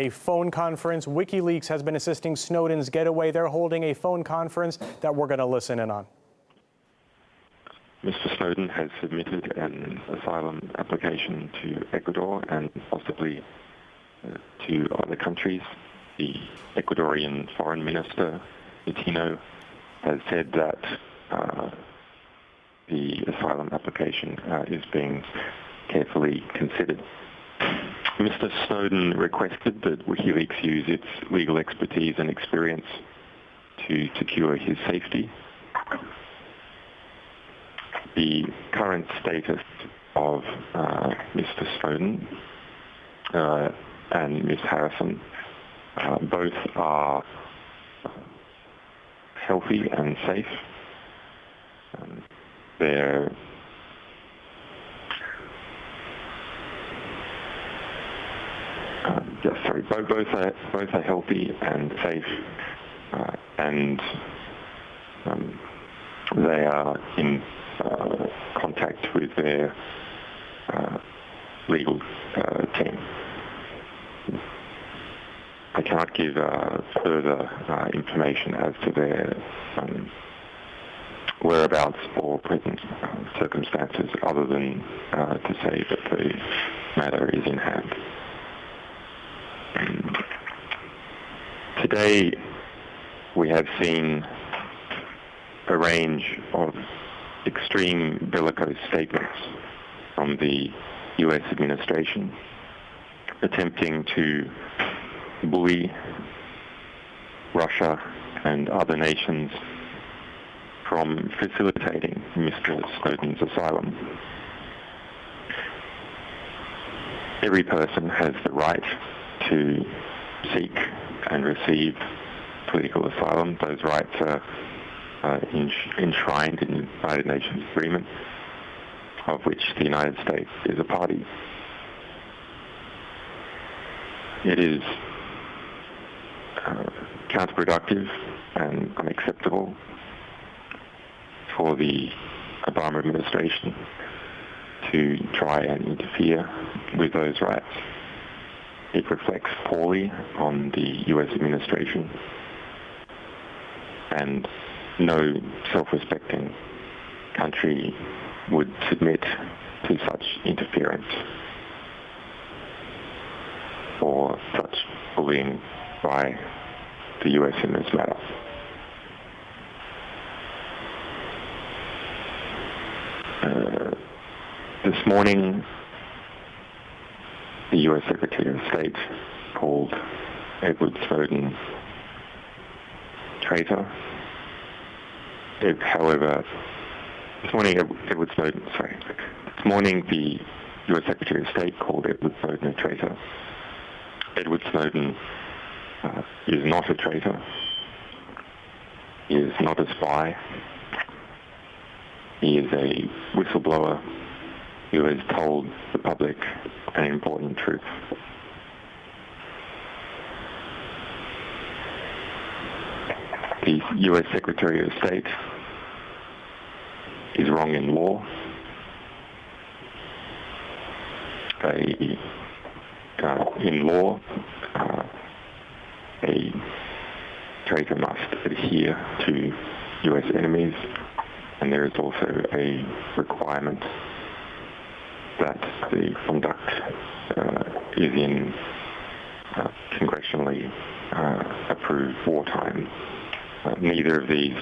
A phone conference. Wikileaks has been assisting Snowden's getaway. They're holding a phone conference that we're going to listen in on. Mr. Snowden has submitted an asylum application to Ecuador and possibly to other countries. The Ecuadorian Foreign Minister, Latino, has said that the asylum application is being carefully considered. Mr. Snowden requested that Wikileaks use its legal expertise and experience to secure his safety. The current status of Mr. Snowden and Ms. Harrison both are healthy and safe. They're both are healthy and safe, and they are in contact with their legal team. I cannot give further information as to their whereabouts or present circumstances, other than to say that the matter is in hand. Today, we have seen a range of extreme bellicose statements from the US administration attempting to bully Russia and other nations from facilitating Mr. Snowden's asylum. Every person has the right to seek and receive political asylum. Those rights are enshrined in the United Nations Agreement, of which the United States is a party. It is counterproductive and unacceptable for the Obama administration to try and interfere with those rights. It reflects poorly on the US administration, and no self-respecting country would submit to such interference or such bullying by the US in this matter. This morning, the US Secretary of State called Edward Snowden traitor. However, this morning the US Secretary of State called Edward Snowden a traitor. Edward Snowden is not a traitor. He is not a spy. He is a whistleblower who has told the public an important truth. The US Secretary of State is wrong in law. In law, a traitor must adhere to US enemies, and there is also a requirement that the conduct is in congressionally approved wartime. Neither of these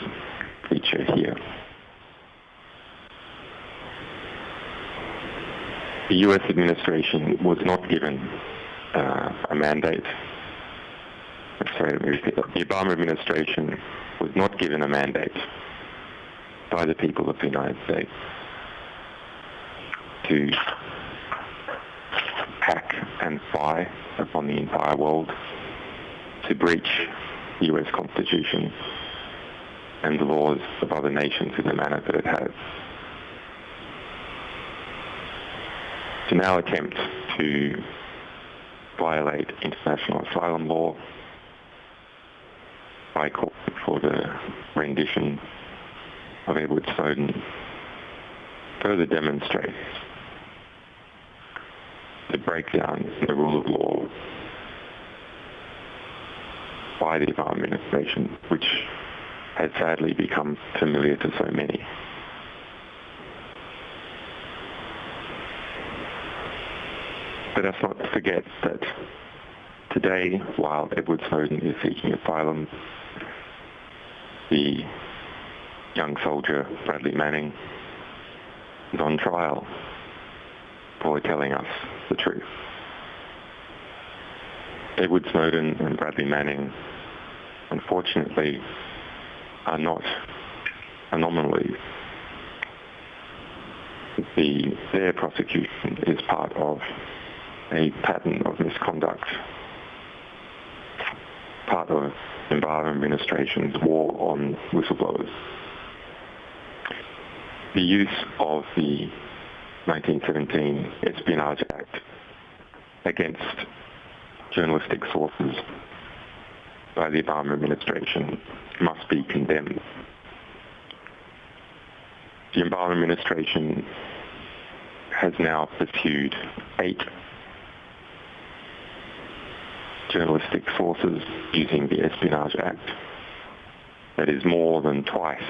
feature here. The US administration was not given a mandate. Sorry, let me repeat that. The Obama administration was not given a mandate by the people of the United States to hack and spy upon the entire world, to breach the US Constitution and the laws of other nations in the manner that it has. To now attempt to violate international asylum law by calling for the rendition of Edward Snowden further demonstrates the breakdown in the rule of law by the Obama administration, which has sadly become familiar to so many. Let us not forget that today, while Edward Snowden is seeking asylum, the young soldier Bradley Manning is on trial for telling us the truth. Edward Snowden and Bradley Manning, unfortunately, are not anomalies. Their prosecution is part of a pattern of misconduct, part of the Obama administration's war on whistleblowers. The use of the 1917 Espionage Act against journalistic sources by the Obama administration must be condemned. The Obama administration has now pursued 8 journalistic sources using the Espionage Act. That is more than twice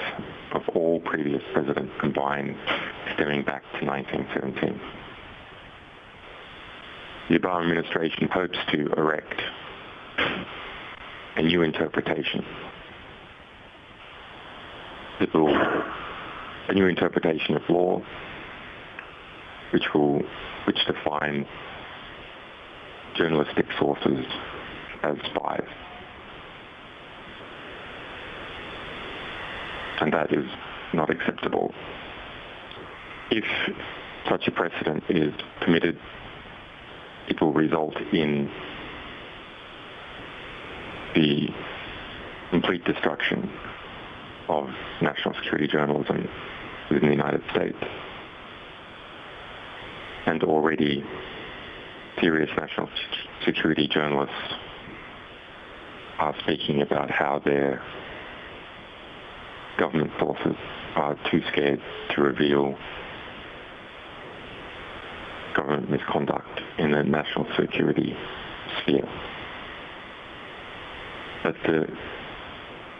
of all previous presidents combined, stemming back to 1917. The Obama administration hopes to erect a new interpretation. A new interpretation of law which define journalistic sources as spies. And that is not acceptable. If such a precedent is permitted, it will result in the complete destruction of national security journalism within the United States. And already serious national security journalists are speaking about how their government sources are too scared to reveal government misconduct in the national security sphere. That's an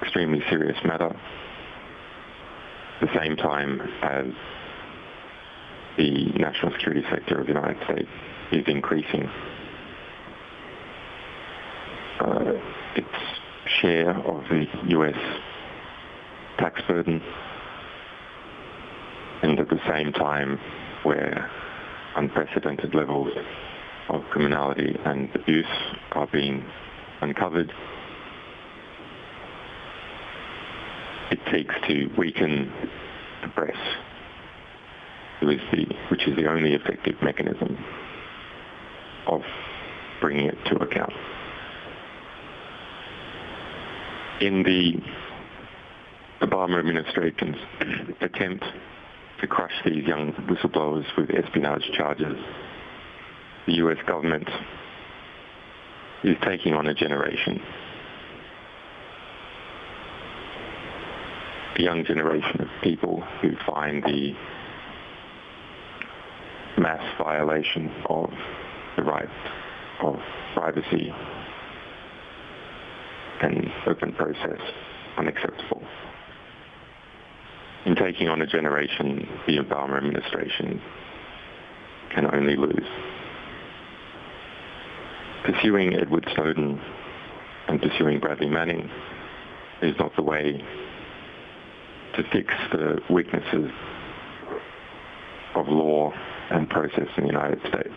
extremely serious matter. At the same time as the national security sector of the United States is increasing its share of the US tax burden, and at the same time where unprecedented levels of criminality and abuse are being uncovered, it seeks to weaken the press, which is the only effective mechanism of bringing it to account. In the Obama administration's attempt to crush these young whistleblowers with espionage charges, the US government is taking on a generation. A young generation of people who find the mass violation of the rights of privacy and open process unacceptable. In taking on a generation, the Obama administration can only lose. Pursuing Edward Snowden and pursuing Bradley Manning is not the way to fix the weaknesses of law and process in the United States.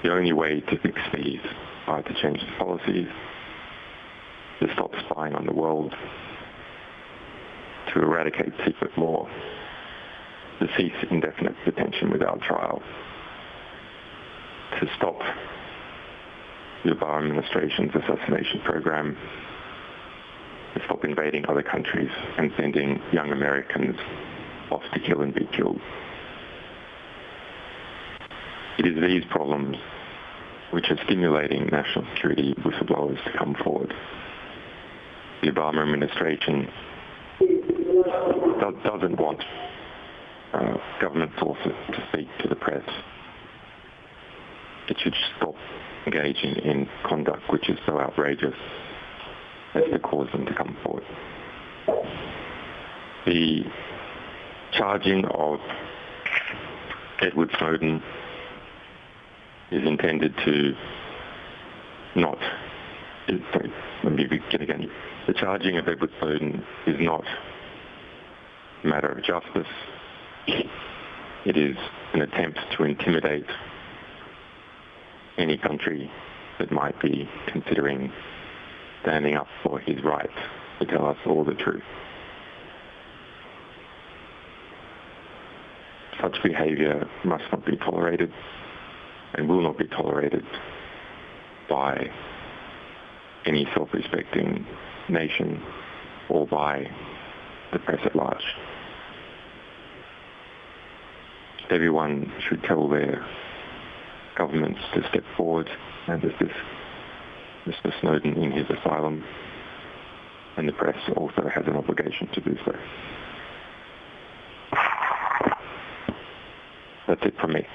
The only way to fix these are to change the policies, to stop spying on the world, to eradicate secret law, to cease indefinite detention without trial, to stop the Obama administration's assassination program, to stop invading other countries and sending young Americans off to kill and be killed. It is these problems which are stimulating national security whistleblowers to come forward. The Obama administration doesn't want government sources to speak to the press. It should stop engaging in conduct which is so outrageous as to cause them to come forward. The charging of Edward Snowden is intended to not... Sorry, let me begin again. The charging of Edward Snowden is not a matter of justice. It is an attempt to intimidate any country that might be considering standing up for his right to tell us all the truth. Such behaviour must not be tolerated and will not be tolerated by any self-respecting nation or by the press at large. Everyone should tell their governments to step forward, and as this Mr Snowden in his asylum, and the press also has an obligation to do so. That's it from me.